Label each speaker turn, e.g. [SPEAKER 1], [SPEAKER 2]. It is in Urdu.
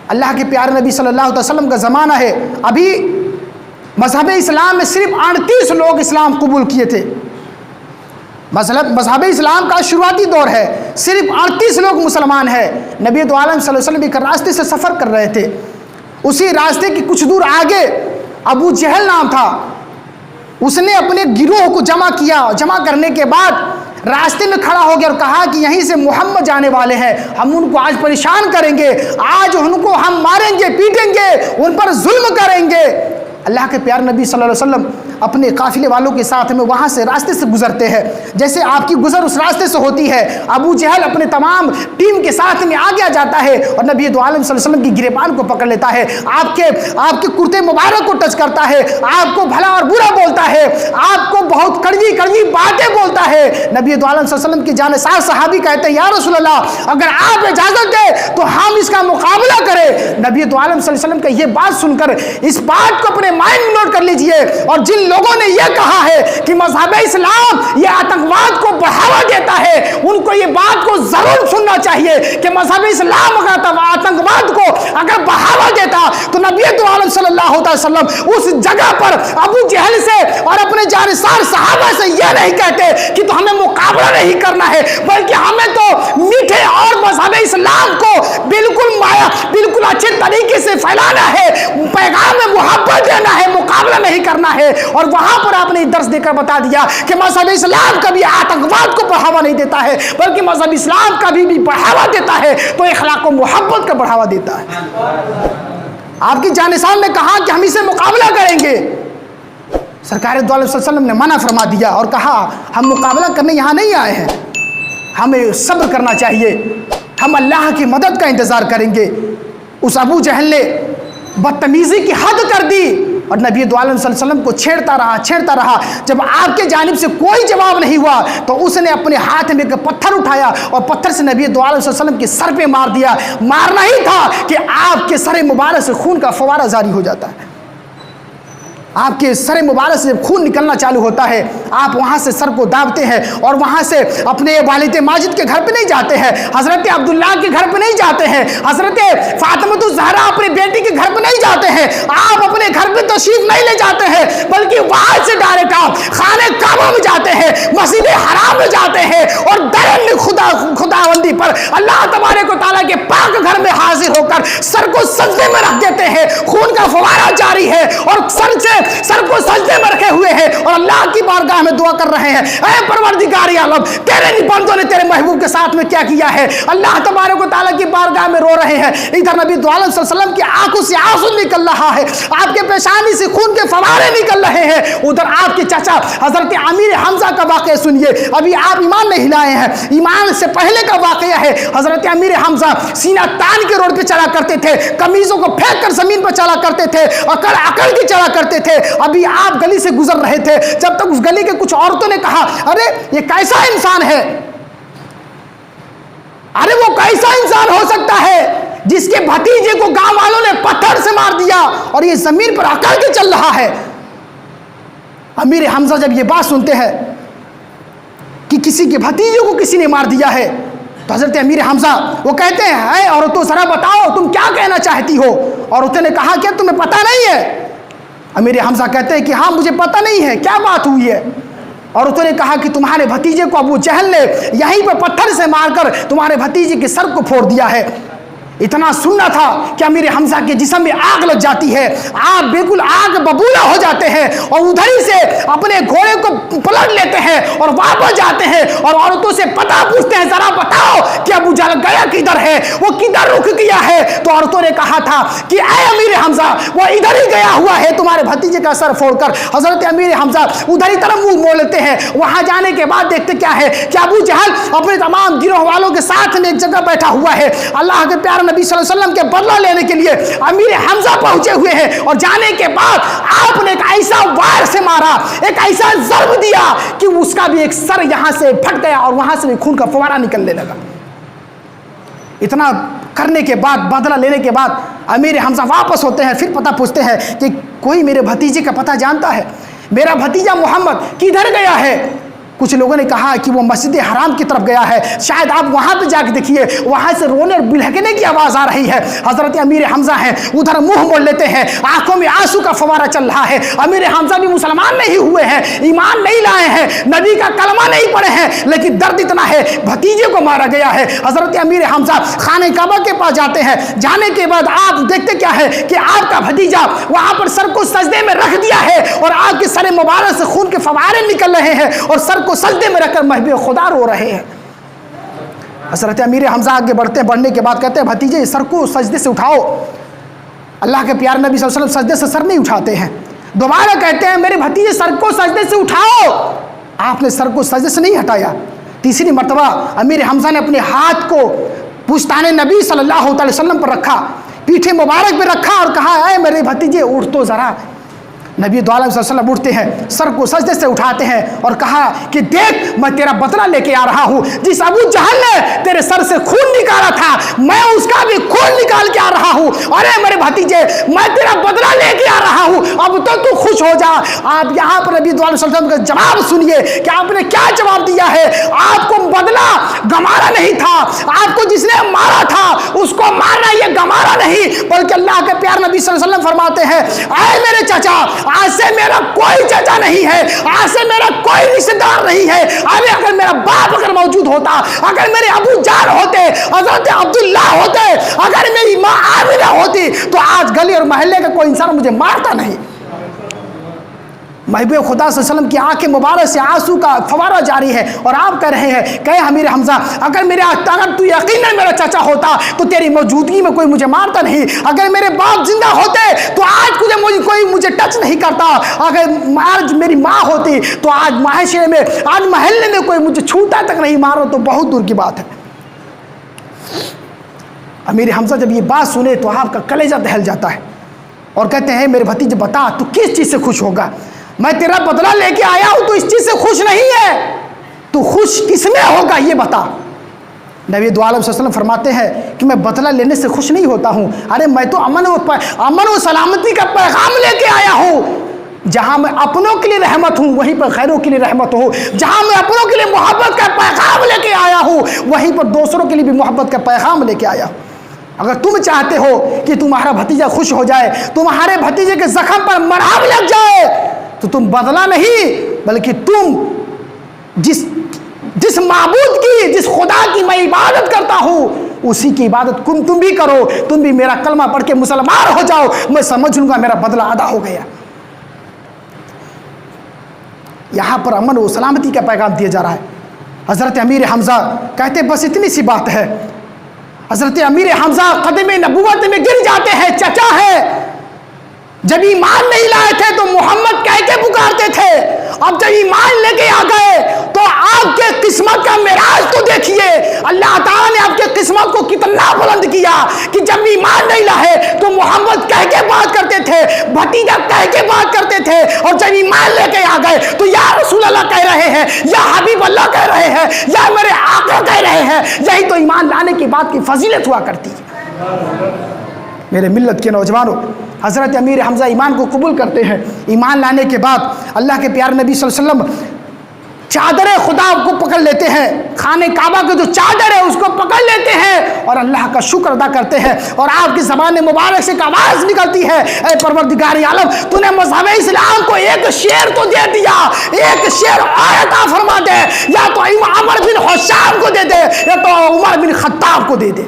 [SPEAKER 1] اللہ کے پیارے نبی صلی اللہ علیہ وسلم کا زمانہ ہے، ابھی مذہب اسلام میں صرف 38 لوگ اسلام قبول کیے تھے. مذہب اسلام کا شروعاتی دور ہے، صرف 38 لوگ مسلمان ہیں. نبی دو عالم صلی اللہ علیہ وسلم ایک راستے سے سفر کر رہے تھے، اسی راستے کی کچھ دور آگے ابو جہل نام تھا، اس نے اپنے گروہ کو جمع کرنے کے بعد راستے میں کھڑا ہو گیا اور کہا کہ یہیں سے محمد جانے والے ہیں، ہم ان کو آج پریشان کریں گے، آج ان کو ہم ماریں گے، پیٹیں گے، ان پر ظلم کریں گے. اللہ کے پیارے نبی صلی اللہ علیہ وسلم اپنے قافلے والوں کے ساتھ میں وہاں سے راستے سے گزرتے ہیں. جیسے آپ کی گزر اس راستے سے ہوتی ہے، ابو جہل اپنے تمام ٹیم کے ساتھ میں آگے جاتا ہے اور نبی دو عالم صلی اللہ علیہ وسلم کی گریبان کو پکڑ لیتا ہے، آپ کے کرتے مبارک کو ٹچ کرتا ہے، آپ کو بھلا اور برا بولتا ہے، آپ کو بہت کڑوی باتیں بولتا ہے. نبی دو عالم صلی اللہ علیہ وسلم کی جانثار صحابی کہتے ہیں یا رسول اللہ اگر آپ اجازت دیں تو ہم اس کا مقابلہ کریں. نبی دو عالم صلی اللہ علیہ وسلم کا یہ بات سن کر اس بات کو اپنے مائنڈ میں نوٹ کر لیجئے، اور جن لوگوں نے یہ کہا ہے کہ مذہب اسلام یہ آتنکواد کو بڑھاوا دیتا ہے، ان کو یہ بات کو ضرور سننا چاہیے کہ مذہب اسلام اگر آتنکواد کو اگر بڑھاوا دیتا تو نبی دو عالم صلی اللہ علیہ وسلم اس جگہ پر ابو جہل سے اور اپنے جانثار صحابہ سے یہ نہیں کہتے کہ تو ہمیں مقابلہ نہیں کرنا ہے، بلکہ ہمیں تو میٹھے اور مذہب اسلام کو بالکل اچھے طریقے سے پھیلانا ہے، پیغام محبت دینا ہے، مقابلہ نہیں کرنا ہے. اور وہاں پر آپ نے درس دے کر بتا دیا کہ مذہب اسلام کبھی آتنکواد کو بڑھاوا نہیں دیتا ہے، بلکہ مذہب اسلام کبھی بھی بڑھاوا دیتا ہے تو اخلاق و محبت کا بڑھاوا دیتا ہے. آپ کی جانثار نے کہا کہ ہم اسے مقابلہ کریں گے، سرکار دو علیہ وسلم نے منع فرما دیا اور کہا ہم مقابلہ کرنے یہاں نہیں آئے ہیں، ہمیں صبر کرنا چاہیے، ہم اللہ کی مدد کا انتظار کریں گے. اس ابو جہل نے بدتمیزی کی حد کر دی اور نبی دو عالم صلی اللہ علیہ وسلم کو چھیڑتا رہا. جب آپ کے جانب سے کوئی جواب نہیں ہوا تو اس نے اپنے ہاتھ میں ایک پتھر اٹھایا اور پتھر سے نبی دو عالم صلی اللہ علیہ وسلم کے سر پہ مار دیا. مارنا ہی تھا کہ آپ کے سر مبارک سے خون کا فوارہ جاری ہو جاتا ہے، آپ کے سر مبارک سے خون نکلنا چالو ہوتا ہے. آپ وہاں سے سر کو دابتے ہیں اور وہاں سے اپنے والد ماجد کے گھر پہ نہیں جاتے ہیں، حضرت عبداللہ کے گھر پہ نہیں جاتے ہیں، حضرت فاطمہ الزہرا اپنے بیٹی کے گھر پہ نہیں جاتے ہیں، آپ اپنے گھر پہ تشریف نہیں لے جاتے ہیں، بلکہ وہاں سے ڈائریکٹ آپ خانہ کعبہ میں جاتے ہیں، مسجد حرام میں جاتے ہیں اور درن خداوندی پر اللہ تبارک و تعالیٰ کے پاک گھر میں حاضر ہو کر سر کو سجدے میں رکھ دیتے ہیں. خون کا فوارہ جاری ہے اور سر کو سجدے میں رکھے ہوئے ہیں اور اللہ کی بارگاہ میں دعا کر رہے ہیں اے پروردگار عالم تیرے بندوں نے تیرے محبوب کے ساتھ میں کیا کیا ہے. اللہ تبارک و تعالیٰ کی بارگاہ میں رو رہے ہیں. ادھر نبی دو عالم صلی اللہ علیہ وسلم کی آنکھوں سے آنسو نکل رہا ہے، آپ کے پیشانی سے خون کے فوارے نکل رہے ہیں. ادھر آپ کے چچا حضرت امیر حمزہ کا واقعہ سنیے. ابھی آپ ایمان نہیں لائے ہیں، ایمان سے پہلے کا واقعہ ہے. حضرت امیر حمزہ سینہ تان کے روڈ پہ چلا کرتے تھے، قمیضوں کو پھینک کر زمین پر چلا کرتے تھے، اکڑ کے چلا کرتے تھے. ابھی آپ گلی سے گزر رہے تھے، جب تک اس گلی کے کچھ عورتوں نے کہا ارے یہ کیسا انسان ہے، ارے وہ کیسا انسان ہو سکتا ہے جس کے بھتیجے کو گاؤں والوں نے پتھر سے مار دیا اور یہ زمین پر اکڑ کے چل رہا ہے. امیر حمزہ جب یہ بات سنتے ہیں کہ کسی کے بھتیجے کو کسی نے مار دیا ہے تو حضرت امیر حمزہ وہ کہتے ہیں اے عورتوں ذرا بتاؤ تم کیا کہنا چاہتی ہو. عورتوں نے کہا کہ تمہیں پتہ نہیں ہے. امیر حمزہ کہتے ہیں کہ ہاں مجھے پتہ نہیں ہے کیا بات ہوئی ہے. عورتوں نے کہا کہ تمہارے بھتیجے کو ابو جہل نے یہیں پر پتھر سے مار کر تمہارے بھتیجے کے سر کو پھوڑ دیا ہے. اتنا سننا تھا کہ امیر حمزہ کے جسم میں آگ لگ جاتی ہے، آپ بالکل آگ ببولا ہو جاتے ہیں اور ادھر ہی سے اپنے گھوڑے کو پلٹ لیتے ہیں اور واپس جاتے ہیں اور عورتوں سے پتہ پوچھتے ہیں ذرا بتاؤ کہ ابو جہل گیا کدھر ہے، وہ کدھر رک گیا ہے. تو عورتوں نے کہا تھا کہ اے امیر حمزہ وہ ادھر ہی گیا ہوا ہے تمہارے بھتیجے کا سر پھوڑ کر. حضرت امیر حمزہ ادھر ہی طرف منہ موڑ لیتے ہیں. وہاں جانے کے بعد دیکھتے کیا ہے کہ ابو جہل اپنے تمام گروہ والوں کے ساتھ میں ایک جگہ بیٹھا ہوا ہے. اللہ کے پیارے نبی صلی اللہ علیہ وسلم کے بدلہ لینے کے لیے امیر حمزہ پہنچے ہوئے ہیں اور جانے کے بعد آپ نے ایک ایسا وائر سے مارا، ایک ایسا ضرب دیا کہ اس کا بھی ایک سر یہاں سے پھٹ گیا اور وہاں سے بھی خون کا فوارہ نکلنے لگا. اتنا کرنے کے بعد بدلہ لینے کے بعد امیر حمزہ واپس ہوتے ہیں. پھر پتہ پوچھتے ہیں کہ کوئی میرے بھتیجے کا پتہ جانتا ہے، میرا بھتیجا محمد کدھر گیا ہے. کچھ لوگوں نے کہا کہ وہ مسجد حرام کی طرف گیا ہے، شاید آپ وہاں پہ جا کے دیکھیے، وہاں سے رونے اور بلہکنے کی آواز آ رہی ہے۔ حضرت امیر حمزہ ہیں، ادھر منہ موڑ لیتے ہیں، آنکھوں میں آنسو کا فوارہ چل رہا ہے۔ امیر حمزہ بھی مسلمان نہیں ہوئے ہیں، ایمان نہیں لائے ہیں، نبی کا کلمہ نہیں پڑھے ہیں، لیکن درد اتنا ہے بھتیجے کو مارا گیا ہے۔ حضرت امیر حمزہ خانہ کعبہ کے پاس جاتے ہیں، جانے کے بعد آپ دیکھتے کیا ہے کہ آپ کا بھتیجا وہاں پر سر کو سجدے میں رکھ دیا ہے، اور آپ کے سر مبارک سے خون کے فوارے نکل رہے ہیں، اور سر کو سجدے میں رکھ کر محبوب خدا رو رہے ہیں۔ حضرت امیر حمزہ آگے بڑھنے کے بعد کہتے ہیں بھتیجے سر کو سجدے سے اٹھاؤ۔ اللہ کے پیارے نبی صلی اللہ علیہ وسلم سجدے سے سر نہیں اٹھاتے ہیں۔ دوبارہ کہتے ہیں میرے بھتیجے سر کو سجدے سے اٹھاؤ، آپ نے سر کو سجدے سے نہیں ہٹایا۔ تیسری مرتبہ امیر حمزہ نے اپنے ہاتھ کو پشتان نبی صلی اللہ علیہ وسلم پر رکھا، پیٹھے مبارک پہ رکھا اور کہا اے میرے بھتیجے اٹھ تو ذرا۔ نبی دو عالم صلی اللہ علیہ وسلم اٹھتے ہیں، سر کو سجدے سے اٹھاتے ہیں اور کہا کہ دیکھ میں تیرا بدلہ لے کے آ رہا ہوں، جس ابو جہل نے تیرے سر سے خون نکالا تھا میں اس کا بھی خون نکال کے آ رہا ہوں، ارے میرے بھتیجے میں تیرا بدلہ لے کے آ رہا ہوں، اب تو خوش ہو جا۔ آپ یہاں پر نبی دو عالم صلی اللہ علیہ وسلم کا جواب سنیے کہ آپ نے کیا جواب دیا ہے۔ آپ کو بدلہ گمارا نہیں تھا، آپ کو جس نے مارا تھا اس کو مارنا یہ گمارا نہیں، بلکہ اللہ کے پیارے نبی صلی اللہ علیہ وسلم فرماتے ہیں اے میرے چچا آج سے میرا کوئی چچا نہیں ہے، آج سے میرا کوئی رشتہ دار نہیں ہے۔ ارے اگر میرا باپ اگر موجود ہوتا، اگر میرے ابو جان ہوتے، حضرت عبداللہ ہوتے، اگر میری ماں آمنہ ہوتی تو آج گلی اور محلے کا کوئی انسان مجھے مارتا نہیں۔ محبوب خدا صلی اللہ علیہ وسلم کی آنکھیں مبارک سے آنسو کا فوارہ جاری ہے، اور آپ کہہ رہے ہیں کہ امیر حمزہ اگر تو یقیناً میرا چچا ہوتا تو تیری موجودگی میں کوئی مجھے مارتا نہیں، اگر میرے باپ زندہ ہوتے تو آج کوئی مجھے ٹچ نہیں کرتا، اگر آج میری ماں ہوتی تو آج معاشرے میں آج محلے میں کوئی مجھے چھوٹا تک نہیں مارا تو بہت دور کی بات ہے۔ امیر حمزہ جب یہ بات سنے تو آپ کا کلیجہ دہل جاتا ہے اور کہتے ہیں میرے بھتیجے بتا تو کس چیز سے خوش ہوگا؟ میں تیرا بدلہ لے کے آیا ہوں تو اس چیز سے خوش نہیں ہے، تو خوش کس میں ہوگا یہ بتا۔ نبی دو عالم صلی اللہ علیہ وسلم فرماتے ہیں کہ میں بدلہ لینے سے خوش نہیں ہوتا ہوں، ارے میں تو امن و سلامتی کا پیغام لے کے آیا ہوں۔ جہاں میں اپنوں کے لیے رحمت ہوں وہیں پر غیروں کے لیے رحمت ہو، جہاں میں اپنوں کے لیے محبت کا پیغام لے کے آیا ہوں وہیں پر دوسروں کے لیے بھی محبت کا پیغام لے کے آیا ہوں۔ اگر تم چاہتے ہو کہ تمہارا بھتیجا خوش ہو جائے، تمہارے بھتیجے کے زخم پر مرہم لگ جائے، تو تم بدلہ نہیں بلکہ تم جس معبود کی، جس خدا کی میں عبادت کرتا ہوں اسی کی عبادت تم بھی کرو، تم بھی میرا کلمہ پڑھ کے مسلمان ہو جاؤ، میں سمجھ لوں گا میرا بدلہ ادا ہو گیا۔ یہاں پر امن و سلامتی کا پیغام دیا جا رہا ہے۔ حضرت امیر حمزہ کہتے بس اتنی سی بات ہے۔ حضرت امیر حمزہ قدم نبوت میں گر جاتے ہیں، چچا ہے جب ایمان نہیں لائے تھے تو محمد کہہ کے پکارتے تھے، اب جب ایمان لے کے آ گئے تو آپ کے قسمت کا معراج تو دیکھیے، اللہ تعالیٰ نے آپ کے قسمت کو کتنا بلند کیا کہ جب ایمان نہیں لائے تو محمد کہہ کے بات کرتے تھے، بھتیجا کہہ کے بات کرتے تھے، اور جب ایمان لے کے آ گئے تو یا رسول اللہ کہہ رہے ہیں، یا حبیب اللہ کہہ رہے ہیں، یا میرے آقا کہہ رہے ہیں۔ یہی تو ایمان لانے کی بات کی فضیلت ہوا کرتی ہے۔ میرے ملت کے نوجوانوں، حضرت امیر حمزہ ایمان کو قبول کرتے ہیں۔ ایمان لانے کے بعد اللہ کے پیارے نبی صلی اللہ علیہ وسلم چادر خدا کو پکڑ لیتے ہیں، خانہ کعبہ کی جو چادر ہے اس کو پکڑ لیتے ہیں اور اللہ کا شکر ادا کرتے ہیں، اور آپ کی زبان مبارک سے ایک آواز نکلتی ہے اے پروردگار عالم تو نے مذہب اسلام کو ایک شعر تو دے دیا، ایک شعر اور عطا فرما دے، یا تو عمر بن حشام کو دے دے یا تو عمر بن خطاب کو دے دے۔